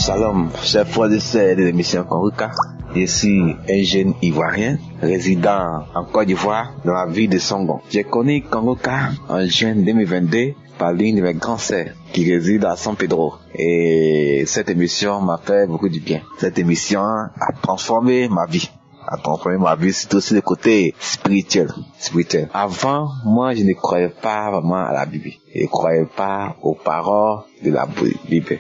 Shalom, chers frères et sœurs de l'émission Konruka. Je suis un jeune Ivoirien résidant en Côte d'Ivoire dans la ville de Songon. J'ai connu Konruka en juin 2022 par l'une de mes grands sœurs qui réside à San Pedro. Et cette émission m'a fait beaucoup du bien. Cette émission a transformé ma vie. Surtout sur le côté spirituel. Avant, moi, je ne croyais pas vraiment à la Bible. Je ne croyais pas aux paroles de la Bible.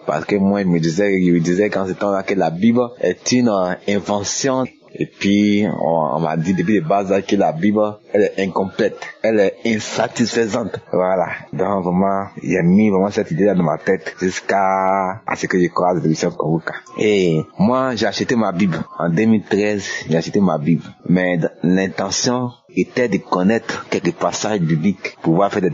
Parce que moi, je me disais quand ce temps-là que la Bible est une invention. Et puis, on m'a dit depuis le bas âge que la Bible, elle est incomplète. Elle est insatisfaisante. Voilà. Donc, vraiment, il a mis vraiment cette idée-là dans ma tête jusqu'à ce que je croise l'émission Konruka. Et moi, j'ai acheté ma Bible. En 2013, j'ai acheté ma Bible. Mais l'intention était de connaître quelques passages bibliques, pouvoir faire des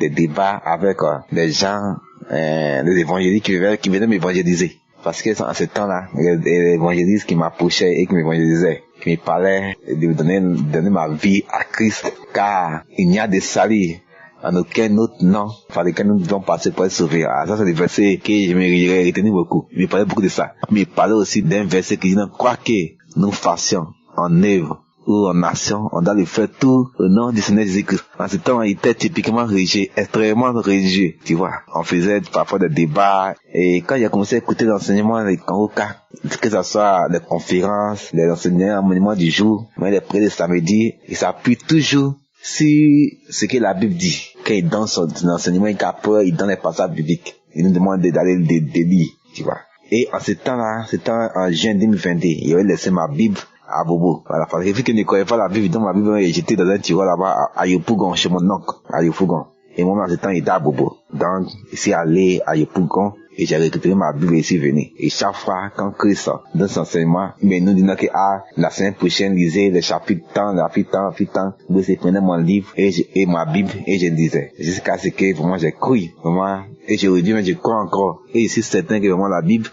débats avec des gens, des évangélistes qui venaient m'évangéliser. Parce que en ce temps-là, les évangélistes qui m'approchaient et qui m'évangélisaient, qui me parlaient de donner ma vie à Christ, car il n'y a de salut en aucun autre nom par lequel nous devons passer pour être sauvés. Ah, ça c'est des versets que je me retenu beaucoup. Il me parlait beaucoup de ça. Mais il parlait aussi d'un verset qui dit, quoi que nous fassions en œuvre ou en action, on doit le faire tout au nom du Seigneur Jésus-Christ. En ce temps, il était typiquement religieux, extrêmement religieux, tu vois. On faisait parfois des débats, et quand j'ai commencé à écouter l'enseignement des Konruka, que ce soit les conférences, les enseignements du jour, mais les prières de samedi, il s'appuie toujours sur ce que la Bible dit. Quand il donne son enseignement, il donne les passages bibliques. Il nous demande d'aller les lire, tu vois. Et en ce temps-là, c'était en juin 2022, il avait laissé ma Bible à Bobo. Voilà, parce que vu que je ne connais pas la Bible, donc ma Bible, j'étais dans un tiroir là-bas à Yopougon, chez mon oncle, à Yopougon. Et moi, en ce temps, il était à Bobo. Donc, ici, allé à Yopougon, et j'ai récupéré ma Bible ici venu. Et chaque fois, quand Christ dans son enseignement, mais nous disons que, la semaine prochaine, lisez le chapitre tant, vous prenez mon livre et ma Bible, et je lisais. Jusqu'à ce que, vraiment, j'ai cru, vraiment, et je redis, mais je crois encore. Et je suis certain que vraiment la Bible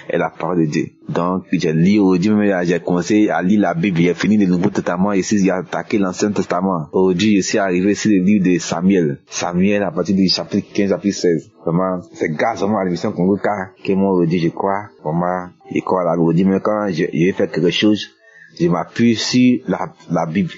est la parole de Dieu. Donc, j'ai lu aujourd'hui, j'ai commencé à lire la Bible, j'ai fini le Nouveau Testament, ici, j'ai attaqué l'Ancien Testament. Aujourd'hui, je suis arrivé sur le livre de Samuel. Samuel, à partir du chapitre 15, chapitre 16. Vraiment, c'est grâce vraiment à l'émission Konruka que moi, aujourd'hui, je crois. Vraiment, je crois à la aujourd'hui, mais quand je vais faire quelque chose, je m'appuie sur la Bible.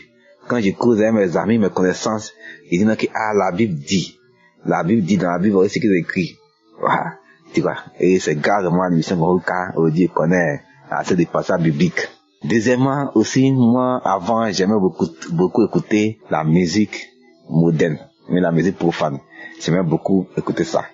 Quand je cause avec mes amis, mes connaissances, ils disent que, la Bible dit. La Bible dit dans la Bible, c'est ce qu'ils écrit. Voilà. Tu vois. Et c'est grâce à l'émission Konruka, aujourd'hui, qu'on est assez des passages bibliques. Deuxièmement, aussi, moi, avant, j'aimais beaucoup écouter la musique moderne, mais la musique profane. J'aimais beaucoup écouter ça.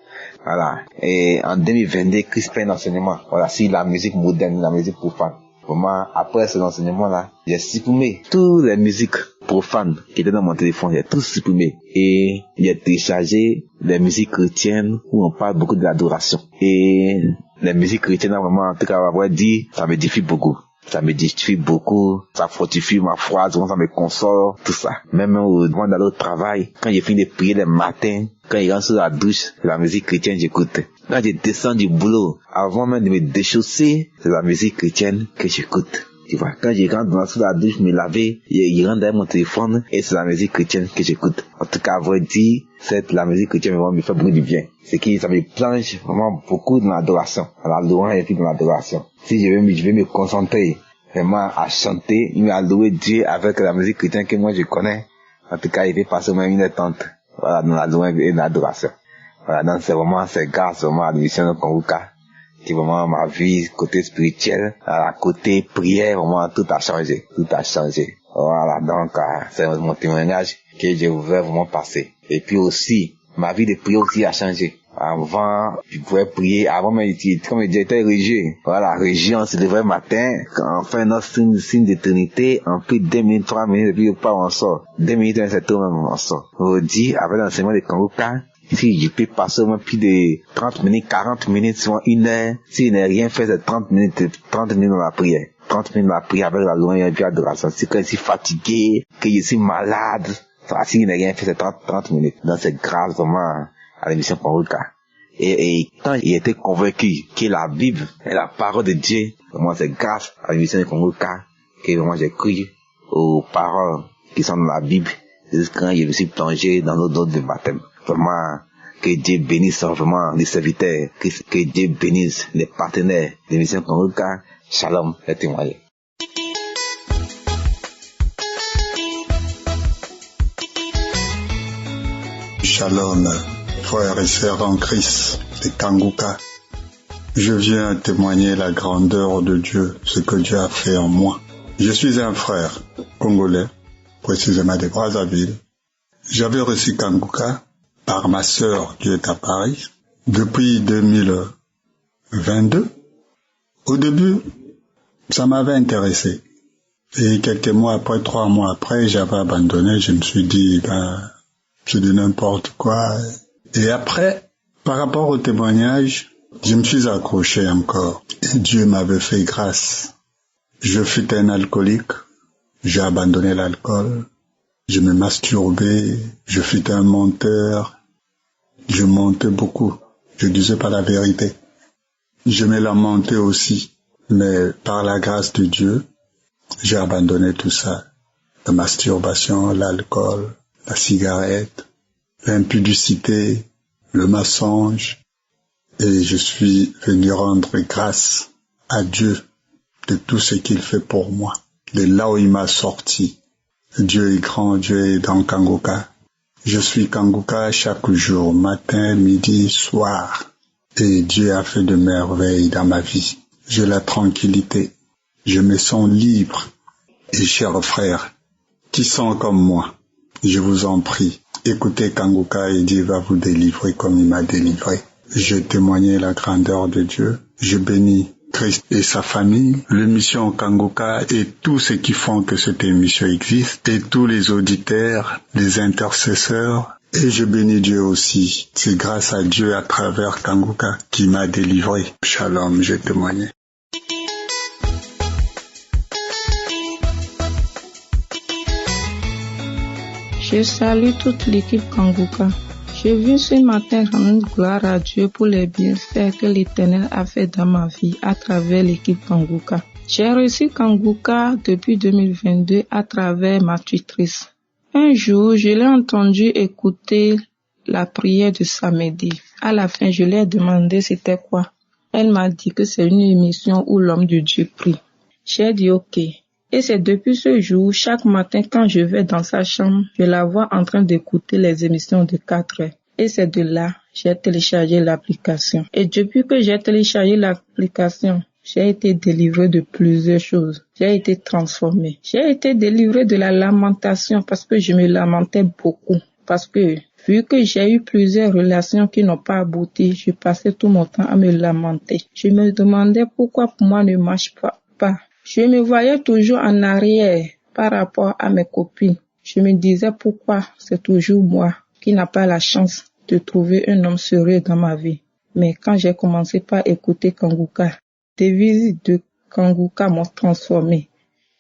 Voilà. Et en 2022, Christ fait un enseignement. Voilà, si la musique moderne, la musique profane. Vraiment, après cet enseignement-là, j'ai supprimé toutes les musiques profanes qui étaient dans mon téléphone. J'ai tout supprimé. Et j'ai téléchargé les musiques chrétiennes où on parle beaucoup de l'adoration. Et les musiques chrétiennes, vraiment, en tout cas, on va dire, ça m'édifie beaucoup. Ça m'édifie beaucoup, ça fortifie ma foi, ça me console, tout ça. Même au moment d'aller au travail, quand j'ai fini de prier le matin, quand je rentre sur la douche, la musique chrétienne, j'écoute. Quand je descends du boulot, avant même de me déchausser, c'est la musique chrétienne que j'écoute. Tu vois, quand je rentre sous la douche, me laver, je rentre dans mon téléphone et c'est la musique chrétienne que j'écoute. En tout cas, à vrai dire, la musique chrétienne me fait beaucoup du bien. C'est que ça me plonge vraiment beaucoup dans l'adoration, dans la louange et puis dans l'adoration. Si je vais me concentrer vraiment à chanter, à louer Dieu avec la musique chrétienne que moi je connais, en tout cas, il fait passer même une tente, voilà, dans la louange et dans l'adoration. Voilà, donc c'est grâce vraiment à l'émission Konruka. Qui vraiment ma vie côté spirituel, à côté prière, vraiment tout a changé. Voilà, donc c'est mon témoignage que je voulais vraiment passer. Et puis aussi, ma vie de prière aussi a changé. Avant, je pouvais prier, avant même, comme j'étais religieux. Voilà, religieux, on se levait le matin, quand on fait notre signe d'éternité, on prie 2 minutes, 3 minutes, et puis on sort. 2 minutes, c'est tout, même on sort. Aujourd'hui, avec l'enseignement de Konruka, si je peux passer au moins plus de 30 minutes, 40 minutes, souvent 1 heure, si je n'ai rien fait, c'est 30 minutes dans la prière. 30 minutes dans la prière avec la louange et puis l'adoration. Si quand je suis fatigué, que je suis malade, si je n'ai rien fait, c'est 30 minutes. Donc c'est grâce vraiment à l'émission Konruka. Et quand j'ai été convaincu que la Bible est la parole de Dieu, vraiment c'est grâce à l'émission Konruka que vraiment j'ai cru aux paroles qui sont dans la Bible. C'est quand je me suis plongé dans l'eau de baptême. Vraiment, Que Dieu bénisse vraiment les serviteurs, que Dieu bénisse les partenaires de l'émission Congo-K. Shalom, les témoins. Shalom, frères et sœurs en Christ de Kanguka. Je viens témoigner la grandeur de Dieu, ce que Dieu a fait en moi. Je suis un frère congolais, précisément de Brazzaville. J'avais reçu Kanguka par ma sœur qui est à Paris depuis 2022. Au début, ça m'avait intéressé. Et quelques mois après, 3 mois après, j'avais abandonné. Je me suis dit, c'est de n'importe quoi. Et après, par rapport au témoignage, je me suis accroché encore. Et Dieu m'avait fait grâce. Je fus un alcoolique. J'ai abandonné l'alcool. Je me masturbais. Je fus un menteur. Je mentais beaucoup. Je disais pas la vérité. Je me lamentais aussi. Mais par la grâce de Dieu, j'ai abandonné tout ça. La masturbation, l'alcool, la cigarette, l'impudicité, le mensonge. Et je suis venu rendre grâce à Dieu de tout ce qu'il fait pour moi, de là où il m'a sorti. Dieu est grand, Dieu est dans Kanguka. Je suis Kanguka chaque jour, matin, midi, soir. Et Dieu a fait de merveilles dans ma vie. J'ai la tranquillité. Je me sens libre. Et chers frères, qui sont comme moi, je vous en prie, écoutez Kanguka et Dieu va vous délivrer comme il m'a délivré. Je témoignais la grandeur de Dieu. Je bénis Christ et sa famille, l'émission Kanguka et tous ceux qui font que cette émission existe, et tous les auditeurs, les intercesseurs. Et je bénis Dieu aussi. C'est grâce à Dieu à travers Kanguka qui m'a délivré. Shalom, j'ai témoigné. Je salue toute l'équipe Kanguka. Je viens ce matin rendre gloire à Dieu pour les bienfaits que l'Éternel a fait dans ma vie à travers l'équipe Kanguka. J'ai reçu Kanguka depuis 2022 à travers ma tutrice. Un jour, je l'ai entendu écouter la prière de samedi. À la fin, je lui ai demandé c'était quoi. Elle m'a dit que c'est une émission où l'homme de Dieu prie. J'ai dit ok. Et c'est depuis ce jour, chaque matin quand je vais dans sa chambre, je la vois en train d'écouter les émissions de 4 heures. Et c'est de là, j'ai téléchargé l'application. Et depuis que j'ai téléchargé l'application, j'ai été délivré de plusieurs choses. J'ai été transformé. J'ai été délivré de la lamentation parce que je me lamentais beaucoup. Parce que vu que j'ai eu plusieurs relations qui n'ont pas abouti, je passais tout mon temps à me lamenter. Je me demandais pourquoi pour moi ne marche pas. Je me voyais toujours en arrière par rapport à mes copines. Je me disais pourquoi c'est toujours moi qui n'a pas la chance de trouver un homme sérieux dans ma vie. Mais quand j'ai commencé par écouter Kanguka, des visites de Kanguka m'ont transformé.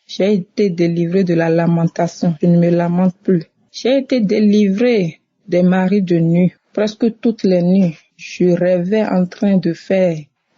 J'ai été délivré de la lamentation. Je ne me lamente plus. J'ai été délivré des maris de nuit. Presque toutes les nuits, je rêvais en train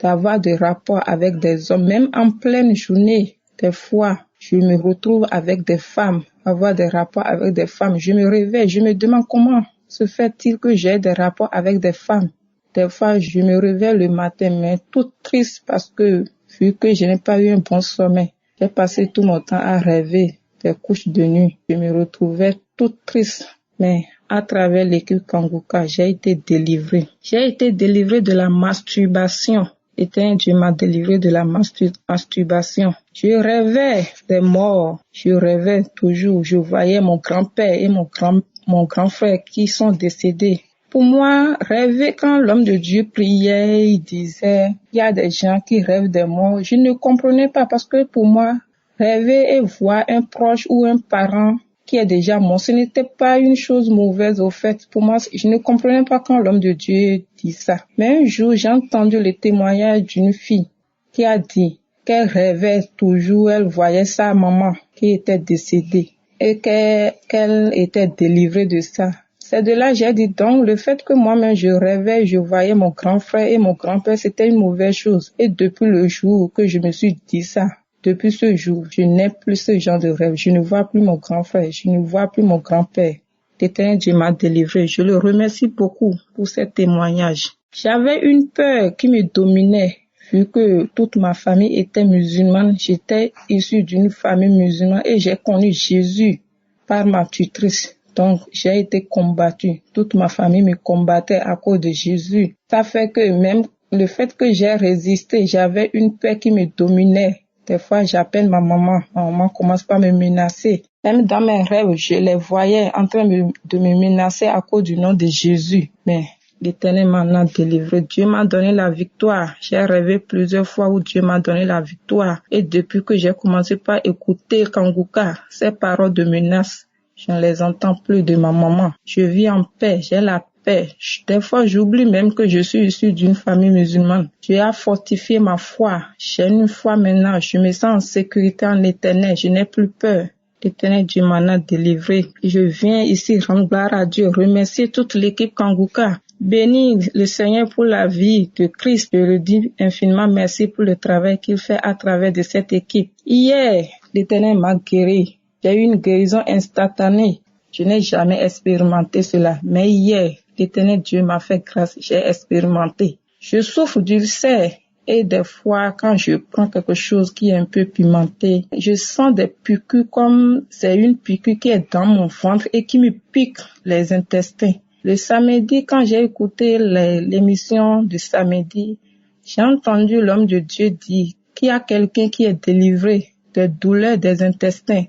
d'avoir des rapports avec des hommes, même en pleine journée. Des fois, je me retrouve avec des femmes, avoir des rapports avec des femmes. Je me réveille, je me demande comment se fait-il que j'ai des rapports avec des femmes. Des fois, je me réveille le matin, mais toute triste parce que, vu que je n'ai pas eu un bon sommeil, j'ai passé tout mon temps à rêver des couches de nuit. Je me retrouvais toute triste, mais à travers l'équipe Kanguka, j'ai été délivrée. J'ai été délivrée de la masturbation. Dieu m'a délivré de la masturbation. Je rêvais des morts. Je rêvais toujours. Je voyais mon grand-père et mon grand frère qui sont décédés. Pour moi, rêver quand l'homme de Dieu priait, il disait, il y a des gens qui rêvent des morts. Je ne comprenais pas parce que pour moi, rêver et voir un proche ou un parent qui est déjà mort, ce n'était pas une chose mauvaise au fait. Pour moi, je ne comprenais pas quand l'homme de Dieu dit ça. Mais un jour, j'ai entendu le témoignage d'une fille qui a dit qu'elle rêvait toujours, elle voyait sa maman qui était décédée et qu'elle était délivrée de ça. C'est de là que j'ai dit donc le fait que moi-même je rêvais, je voyais mon grand frère et mon grand-père, c'était une mauvaise chose. Et depuis le jour que je me suis dit ça, depuis ce jour, je n'ai plus ce genre de rêve. Je ne vois plus mon grand frère, je ne vois plus mon grand-père. l'Éternel Dieu m'a délivré. Je le remercie beaucoup pour ce témoignage. J'avais une peur qui me dominait. Vu que toute ma famille était musulmane, j'étais issue d'une famille musulmane et j'ai connu Jésus par ma tutrice. Donc, j'ai été combattue. Toute ma famille me combattait à cause de Jésus. Ça fait que même le fait que j'ai résisté, j'avais une peur qui me dominait. Des fois, j'appelle ma maman. Ma maman commence par me menacer. Même dans mes rêves, je les voyais en train de me menacer à cause du nom de Jésus. Mais l'Éternel m'en a délivré. Dieu m'a donné la victoire. J'ai rêvé plusieurs fois où Dieu m'a donné la victoire. Et depuis que j'ai commencé par écouter Kanguka, ces paroles de menace, je ne les entends plus de ma maman. Je vis en paix, j'ai la paix. Des fois, j'oublie même que je suis issue d'une famille musulmane. Dieu a fortifié ma foi. J'ai une foi maintenant. Je me sens en sécurité en l'Éternel. Je n'ai plus peur. L'Éternel Dieu m'en a délivré. Je viens ici rendre gloire à Dieu, remercier toute l'équipe Kanguka. Bénis le Seigneur pour la vie de Christ. Je le dis infiniment merci pour le travail qu'il fait à travers de cette équipe. Hier, l'Éternel m'a guéri. J'ai eu une guérison instantanée. Je n'ai jamais expérimenté cela. Mais hier, l'Éternel Dieu m'a fait grâce. J'ai expérimenté. Je souffre d'ulcère. Et des fois, quand je prends quelque chose qui est un peu pimenté, je sens des piqûres comme c'est une piqûre qui est dans mon ventre et qui me pique les intestins. Le samedi, quand j'ai écouté l'émission du samedi, j'ai entendu l'homme de Dieu dire qu'il y a quelqu'un qui est délivré des douleurs des intestins.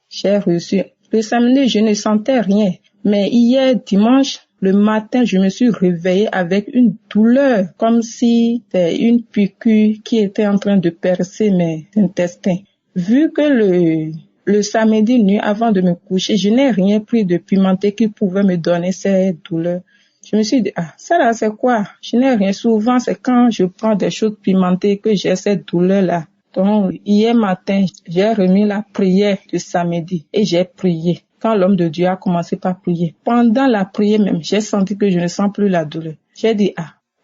J'ai reçu. Le samedi, je ne sentais rien. Mais hier, dimanche, le matin, je me suis réveillée avec une douleur, comme si c'était une piqûre qui était en train de percer mes intestins. Vu que le samedi nuit, avant de me coucher, je n'ai rien pris de pimenté qui pouvait me donner ces douleurs. Je me suis dit, ça là, c'est quoi? Je n'ai rien. Souvent, c'est quand je prends des choses pimentées que j'ai cette douleur-là. Donc, hier matin, j'ai remis la prière du samedi et j'ai prié. Quand l'homme de Dieu a commencé par prier, pendant la prière même, j'ai senti que je ne sens plus la douleur. J'ai dit,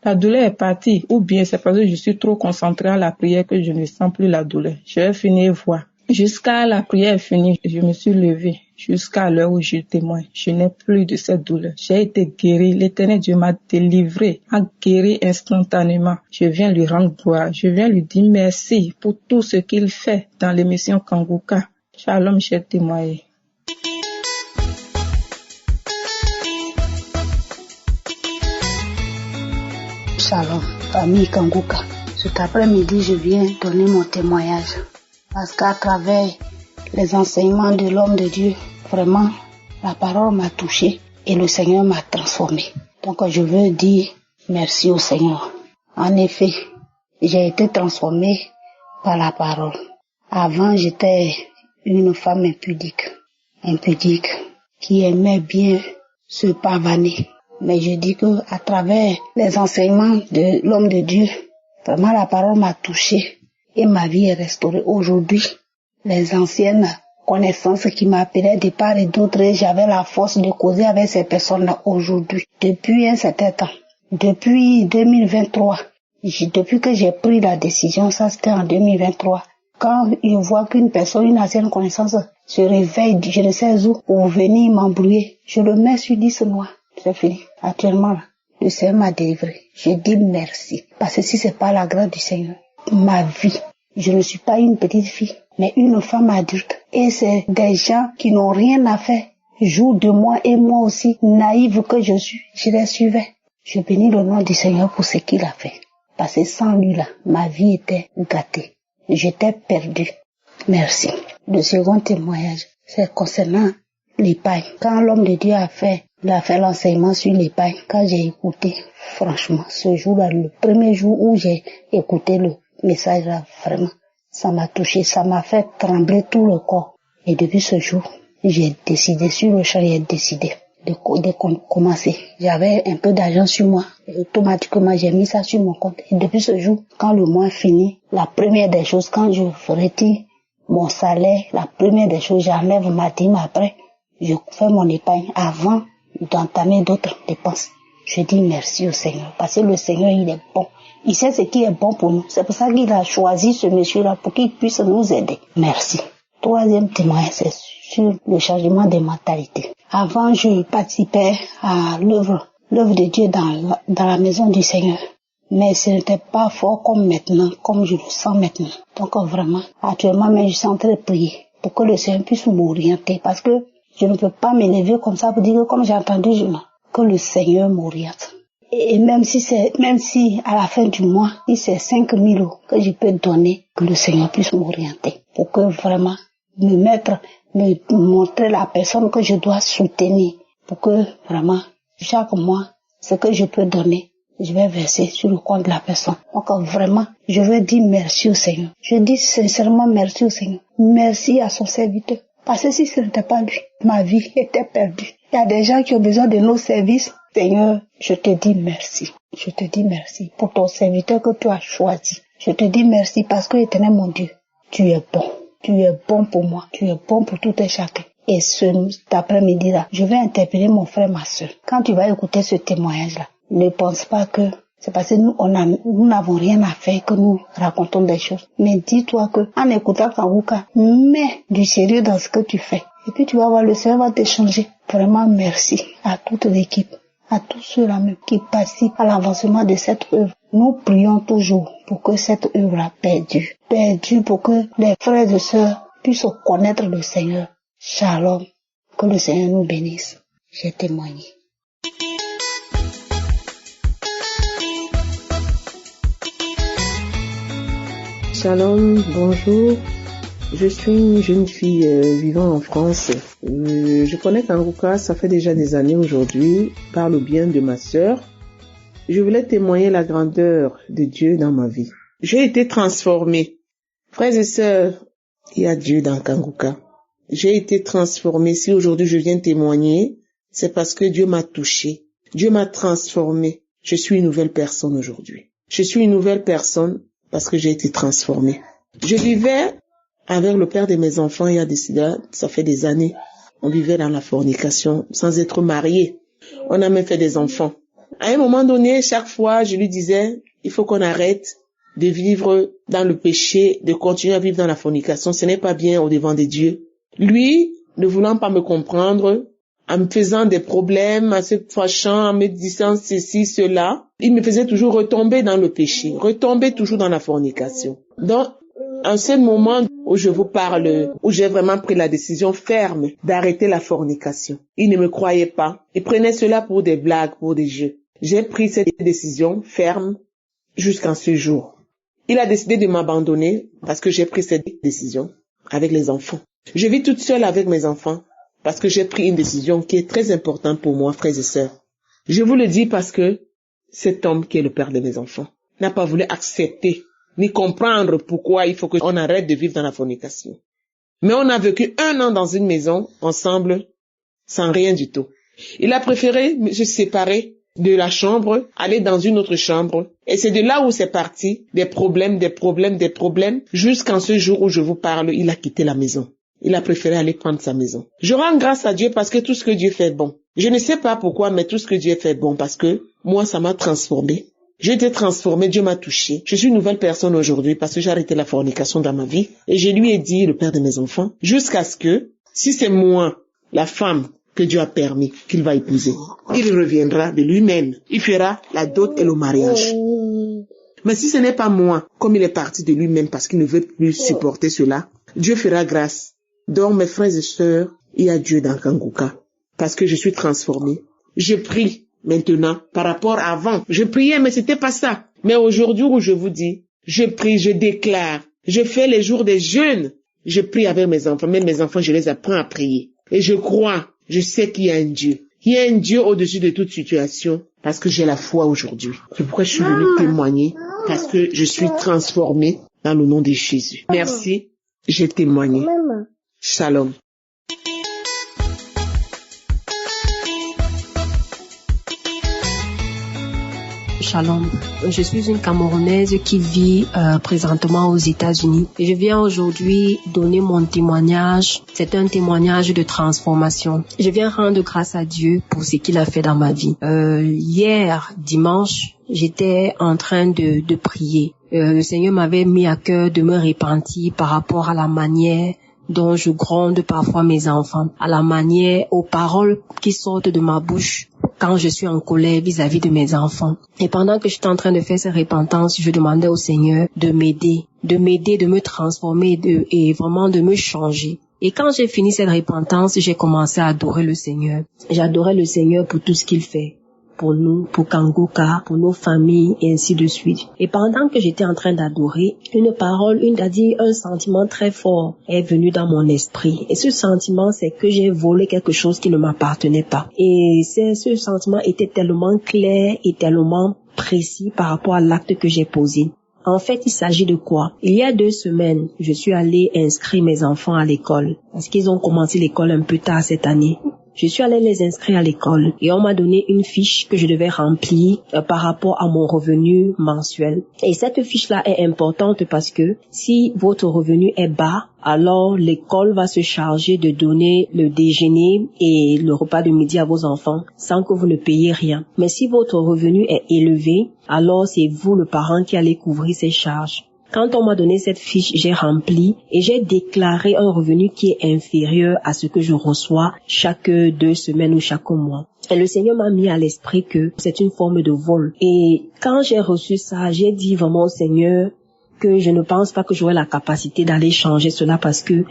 la douleur est partie, ou bien c'est parce que je suis trop concentrée à la prière que je ne sens plus la douleur. Je vais finir voir. Jusqu'à la prière finie, je me suis levée. Jusqu'à l'heure où je témoigne, je n'ai plus de cette douleur. J'ai été guérie. L'Éternel Dieu m'a délivré, a guéri instantanément. Je viens lui rendre gloire. Je viens lui dire merci pour tout ce qu'il fait dans l'émission Kanguka. Shalom, j'ai témoigné. Shalom, famille Kanguka. Cet après-midi, je viens donner mon témoignage. Parce qu'à travers les enseignements de l'homme de Dieu, vraiment, la parole m'a touché et le Seigneur m'a transformé. Donc, je veux dire merci au Seigneur. En effet, j'ai été transformée par la parole. Avant, j'étais une femme impudique, qui aimait bien se pavaner. Mais je dis que à travers les enseignements de l'homme de Dieu, vraiment la parole m'a touché et ma vie est restaurée. Aujourd'hui, les anciennes connaissances qui m'appelaient de part et d'autre, j'avais la force de causer avec ces personnes-là aujourd'hui. Depuis un certain temps, depuis 2023, depuis que j'ai pris la décision, ça c'était en 2023, quand je vois qu'une personne, une ancienne connaissance se réveille, je ne sais où, pour venir m'embrouiller, je le mets sur 10 noix. C'est fini. Actuellement, le Seigneur m'a délivré. Je dis merci. Parce que si c'est pas la grâce du Seigneur, ma vie, je ne suis pas une petite fille, mais une femme adulte. Et c'est des gens qui n'ont rien à faire. Jouent de moi et moi aussi, naïve que je suis, je les suivais. Je bénis le nom du Seigneur pour ce qu'il a fait. Parce que sans lui là, ma vie était gâtée. J'étais perdue. Merci. Le second témoignage, c'est concernant l'épargne. Quand l'homme de Dieu a fait l'enseignement sur l'épargne, quand j'ai écouté, franchement, ce jour-là, le premier jour où j'ai écouté le message là, vraiment, ça m'a touché, ça m'a fait trembler tout le corps. Et depuis ce jour, j'ai décidé, sur le champ, j'ai décidé de commencer. J'avais un peu d'argent sur moi, et automatiquement j'ai mis ça sur mon compte. Et depuis ce jour, quand le mois finit, la première des choses, quand je retire mon salaire, la première des choses, j'enlève ma dîme après, je fais mon épargne avant d'entamer d'autres dépenses. Je dis merci au Seigneur, parce que le Seigneur, il est bon. Il sait ce qui est bon pour nous. C'est pour ça qu'il a choisi ce monsieur-là, pour qu'il puisse nous aider. Merci. Troisième témoignage, c'est sur le changement des mentalités. Avant, je participais à l'œuvre de Dieu dans la maison du Seigneur. Mais ce n'était pas fort comme maintenant, comme je le sens maintenant. Donc vraiment, actuellement, mais je suis en train de prier pour que le Seigneur puisse m'orienter. Parce que je ne peux pas m'élever comme ça pour dire que comme j'ai entendu, que le Seigneur m'oriente. Et même si à la fin du mois, si c'est 5 000 € que je peux donner, que le Seigneur puisse m'orienter. Pour que vraiment me montrer la personne que je dois soutenir. Pour que vraiment, chaque mois, ce que je peux donner, je vais verser sur le compte de la personne. Donc vraiment, je veux dire merci au Seigneur. Je dis sincèrement merci au Seigneur. Merci à son serviteur. Parce que si ce n'était pas lui, ma vie était perdue. Il y a des gens qui ont besoin de nos services. Seigneur, je te dis merci. Je te dis merci pour ton serviteur que tu as choisi. Je te dis merci parce que, Éternel mon Dieu, tu es bon. Tu es bon pour moi. Tu es bon pour tout et chacun. Et cet après-midi-là, je vais interpeller mon frère, ma soeur. Quand tu vas écouter ce témoignage-là, ne pense pas que c'est parce que nous n'avons rien à faire que nous racontons des choses. Mais dis-toi que en écoutant Kanguka, mets du sérieux dans ce que tu fais. Et puis tu vas voir, le Seigneur va te changer. Vraiment merci à toute l'équipe, à tous ceux-là même qui participent à l'avancement de cette œuvre. Nous prions toujours pour que cette œuvre perdure pour que les frères et sœurs puissent connaître le Seigneur. Shalom, que le Seigneur nous bénisse. J'ai témoigné. Shalom, bonjour. Je suis une jeune fille vivant en France. Je connais Kanguka, ça fait déjà des années aujourd'hui, par le bien de ma sœur. Je voulais témoigner la grandeur de Dieu dans ma vie. J'ai été transformée. Frères et sœurs, il y a Dieu dans Kanguka. J'ai été transformée. Si aujourd'hui je viens témoigner, c'est parce que Dieu m'a touchée. Dieu m'a transformée. Je suis une nouvelle personne aujourd'hui. Je suis une nouvelle personne parce que j'ai été transformée. Je vivais avec le père de mes enfants il y a ça fait des années. On vivait dans la fornication sans être mariés. On a même fait des enfants. À un moment donné, chaque fois, je lui disais, il faut qu'on arrête de vivre dans le péché, de continuer à vivre dans la fornication. Ce n'est pas bien au devant de Dieu. Lui, ne voulant pas me comprendre, en me faisant des problèmes, en se fâchant, en me disant ceci, cela, il me faisait toujours retomber dans le péché, retomber toujours dans la fornication. Donc, en ce moment où je vous parle, où j'ai vraiment pris la décision ferme d'arrêter la fornication, il ne me croyait pas. Il prenait cela pour des blagues, pour des jeux. J'ai pris cette décision ferme jusqu'en ce jour. Il a décidé de m'abandonner parce que j'ai pris cette décision avec les enfants. Je vis toute seule avec mes enfants parce que j'ai pris une décision qui est très importante pour moi, frères et sœurs. Je vous le dis parce que cet homme qui est le père de mes enfants n'a pas voulu accepter ni comprendre pourquoi il faut qu'on arrête de vivre dans la fornication. Mais on a vécu 1 an dans une maison ensemble sans rien du tout. Il a préféré se séparer de la chambre, aller dans une autre chambre. Et c'est de là où c'est parti, des problèmes, jusqu'en ce jour où je vous parle, il a quitté la maison. Il a préféré aller prendre sa maison. Je rends grâce à Dieu parce que tout ce que Dieu fait est bon. Je ne sais pas pourquoi, mais tout ce que Dieu fait est bon parce que moi, ça m'a transformé. J'ai été transformée, Dieu m'a touchée. Je suis une nouvelle personne aujourd'hui parce que j'ai arrêté la fornication dans ma vie. Et je lui ai dit, le père de mes enfants, jusqu'à ce que, si c'est moi, la femme que Dieu a permis qu'il va épouser, il reviendra de lui-même. Il fera la dot et le mariage. Mais si ce n'est pas moi, comme il est parti de lui-même parce qu'il ne veut plus supporter cela, Dieu fera grâce. Donc, mes frères et sœurs, il y a Dieu dans Kanguka. Parce que je suis transformée. Je prie maintenant par rapport à avant. Je priais, mais c'était pas ça. Mais aujourd'hui où je vous dis, je prie, je déclare. Je fais les jours des jeûnes. Je prie avec mes enfants. Même mes enfants, je les apprends à prier. Et je crois, je sais qu'il y a un Dieu. Il y a un Dieu au-dessus de toute situation. Parce que j'ai la foi aujourd'hui. C'est pourquoi je suis venue témoigner. Parce que je suis transformée dans le nom de Jésus. Merci. J'ai témoigné. Shalom. Shalom. Je suis une Camerounaise qui vit présentement aux États-Unis. Je viens aujourd'hui donner mon témoignage. C'est un témoignage de transformation. Je viens rendre grâce à Dieu pour ce qu'il a fait dans ma vie. Hier, dimanche, j'étais en train de prier. Le Seigneur m'avait mis à cœur de me repentir par rapport à la manière dont je gronde parfois mes enfants, à la manière, aux paroles qui sortent de ma bouche quand je suis en colère vis-à-vis de mes enfants. Et pendant que j'étais en train de faire cette repentance, je demandais au Seigneur de m'aider, de me transformer et vraiment de me changer. Et quand j'ai fini cette repentance, j'ai commencé à adorer le Seigneur. J'adorais le Seigneur pour tout ce qu'il fait. Pour nous, pour Kanguka, pour nos familles, et ainsi de suite. Et pendant que j'étais en train d'adorer, un sentiment très fort est venu dans mon esprit. Et ce sentiment, c'est que j'ai volé quelque chose qui ne m'appartenait pas. Et ce sentiment était tellement clair et tellement précis par rapport à l'acte que j'ai posé. En fait, il s'agit de quoi? Il y a 2 semaines, je suis allée inscrire mes enfants à l'école. Parce qu'ils ont commencé l'école un peu tard cette année. Je suis allée les inscrire à l'école et on m'a donné une fiche que je devais remplir par rapport à mon revenu mensuel. Et cette fiche-là est importante parce que si votre revenu est bas, alors l'école va se charger de donner le déjeuner et le repas de midi à vos enfants sans que vous ne payiez rien. Mais si votre revenu est élevé, alors c'est vous, le parent, qui allez couvrir ces charges. Quand on m'a donné cette fiche, j'ai rempli et j'ai déclaré un revenu qui est inférieur à ce que je reçois chaque 2 semaines ou chaque mois. Et le Seigneur m'a mis à l'esprit que c'est une forme de vol. Et quand j'ai reçu ça, j'ai dit vraiment au Seigneur que je ne pense pas que j'aurai la capacité d'aller changer cela parce que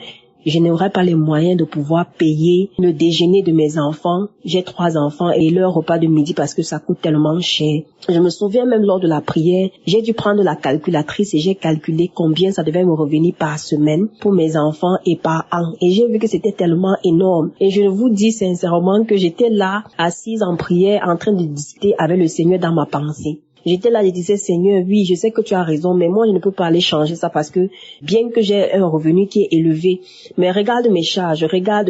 je n'aurai pas les moyens de pouvoir payer le déjeuner de mes enfants. J'ai 3 enfants et leur repas de midi parce que ça coûte tellement cher. Je me souviens même lors de la prière, j'ai dû prendre la calculatrice et j'ai calculé combien ça devait me revenir par semaine pour mes enfants et par an. Et j'ai vu que c'était tellement énorme. Et je vous dis sincèrement que j'étais là, assise en prière, en train de discuter avec le Seigneur dans ma pensée. J'étais là, je disais, Seigneur, oui, je sais que tu as raison, mais moi, je ne peux pas aller changer ça parce que bien que j'ai un revenu qui est élevé, mais regarde mes charges, regarde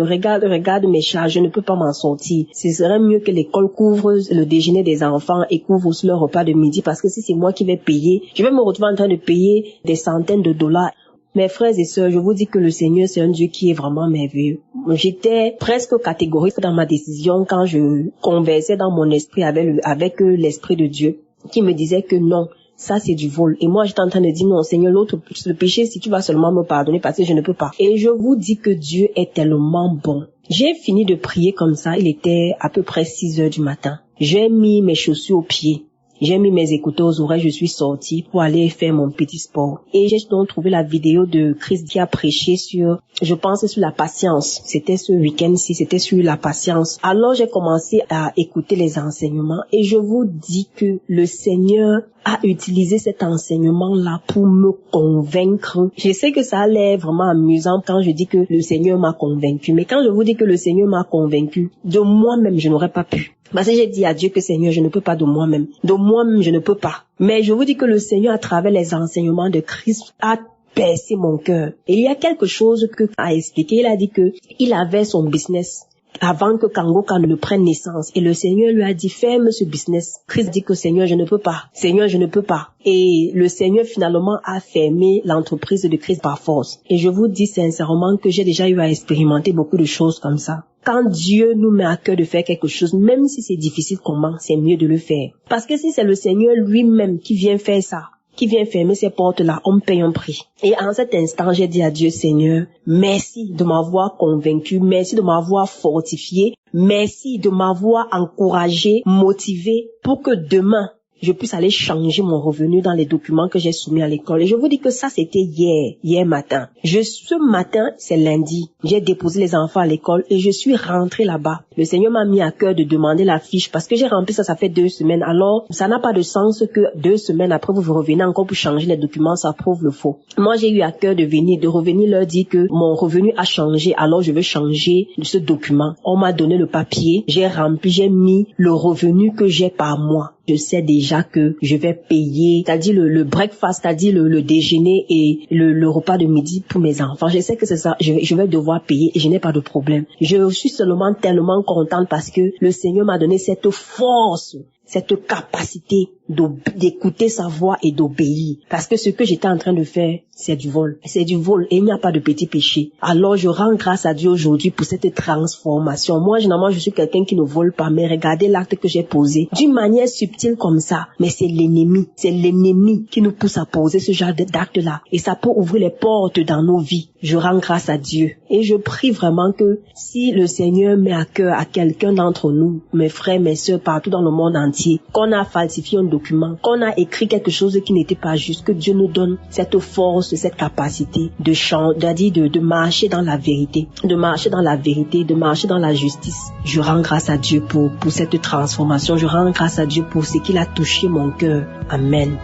mes charges, je ne peux pas m'en sortir. Ce serait mieux que l'école couvre le déjeuner des enfants et couvre aussi leur repas de midi parce que si c'est moi qui vais payer, je vais me retrouver en train de payer des centaines de dollars. Mes frères et sœurs, je vous dis que le Seigneur, c'est un Dieu qui est vraiment merveilleux. J'étais presque catégorique dans ma décision quand je conversais dans mon esprit avec l'Esprit de Dieu, qui me disait que non, ça c'est du vol. Et moi j'étais en train de dire non Seigneur, le péché, si tu vas seulement me pardonner parce que je ne peux pas. Et je vous dis que Dieu est tellement bon. J'ai fini de prier comme ça, il était à peu près 6 heures du matin. J'ai mis mes chaussures aux pieds. J'ai mis mes écouteurs aux oreilles, je suis sortie pour aller faire mon petit sport. Et j'ai donc trouvé la vidéo de Christ qui a prêché sur la patience. C'était ce week-end-ci, c'était sur la patience. Alors j'ai commencé à écouter les enseignements et je vous dis que le Seigneur a utilisé cet enseignement-là pour me convaincre. Je sais que ça a l'air vraiment amusant quand je dis que le Seigneur m'a convaincu. Mais quand je vous dis que le Seigneur m'a convaincu, de moi-même, je n'aurais pas pu. Parce que j'ai dit à Dieu que Seigneur, je ne peux pas de moi-même. De moi-même, je ne peux pas. Mais je vous dis que le Seigneur, à travers les enseignements de Christ, a percé mon cœur. Et il y a quelque chose qu'il a expliqué. Il a dit que il avait son business avant que Kanguka ne prenne naissance. Et le Seigneur lui a dit, ferme ce business. Christ dit que Seigneur, je ne peux pas. Seigneur, je ne peux pas. Et le Seigneur finalement a fermé l'entreprise de Christ par force. Et je vous dis sincèrement que j'ai déjà eu à expérimenter beaucoup de choses comme ça. Quand Dieu nous met à cœur de faire quelque chose, même si c'est difficile comment, c'est mieux de le faire. Parce que si c'est le Seigneur lui-même qui vient faire ça, qui vient fermer ces portes-là, on paye un prix. Et en cet instant, j'ai dit à Dieu, Seigneur, merci de m'avoir convaincu, merci de m'avoir fortifié, merci de m'avoir encouragé, motivé pour que demain, je puisse aller changer mon revenu dans les documents que j'ai soumis à l'école. Et je vous dis que ça, c'était hier matin. Ce matin, c'est lundi. J'ai déposé les enfants à l'école et je suis rentrée là-bas. Le Seigneur m'a mis à cœur de demander la fiche parce que j'ai rempli ça fait 2 semaines. Alors, ça n'a pas de sens que 2 semaines après, vous revenez encore pour changer les documents, ça prouve le faux. Moi, j'ai eu à cœur de revenir leur dire que mon revenu a changé, alors je veux changer ce document. On m'a donné le papier, j'ai rempli, j'ai mis le revenu que j'ai par mois. Je sais déjà que je vais payer, c'est-à-dire le breakfast, c'est-à-dire le déjeuner et le repas de midi pour mes enfants. Je sais que c'est ça, je vais devoir payer et je n'ai pas de problème. Je suis tellement contente parce que le Seigneur m'a donné cette force, cette capacité d'écouter sa voix et d'obéir. Parce que ce que j'étais en train de faire, c'est du vol. C'est du vol et il n'y a pas de petit péché. Alors je rends grâce à Dieu aujourd'hui pour cette transformation. Moi, généralement, je suis quelqu'un qui ne vole pas, mais regardez l'acte que j'ai posé. D'une manière subtile comme ça, mais c'est l'ennemi. C'est l'ennemi qui nous pousse à poser ce genre d'acte-là. Et ça peut ouvrir les portes dans nos vies. Je rends grâce à Dieu. Et je prie vraiment que si le Seigneur met à cœur à quelqu'un d'entre nous, mes frères, mes sœurs, partout dans le monde entier, qu'on a falsifié un document, qu'on a écrit quelque chose qui n'était pas juste, que Dieu nous donne cette force, cette capacité de marcher dans la vérité, de marcher dans la vérité, de marcher dans la justice. Je rends grâce à Dieu pour cette transformation. Je rends grâce à Dieu pour ce qu'il a touché mon cœur. Amen.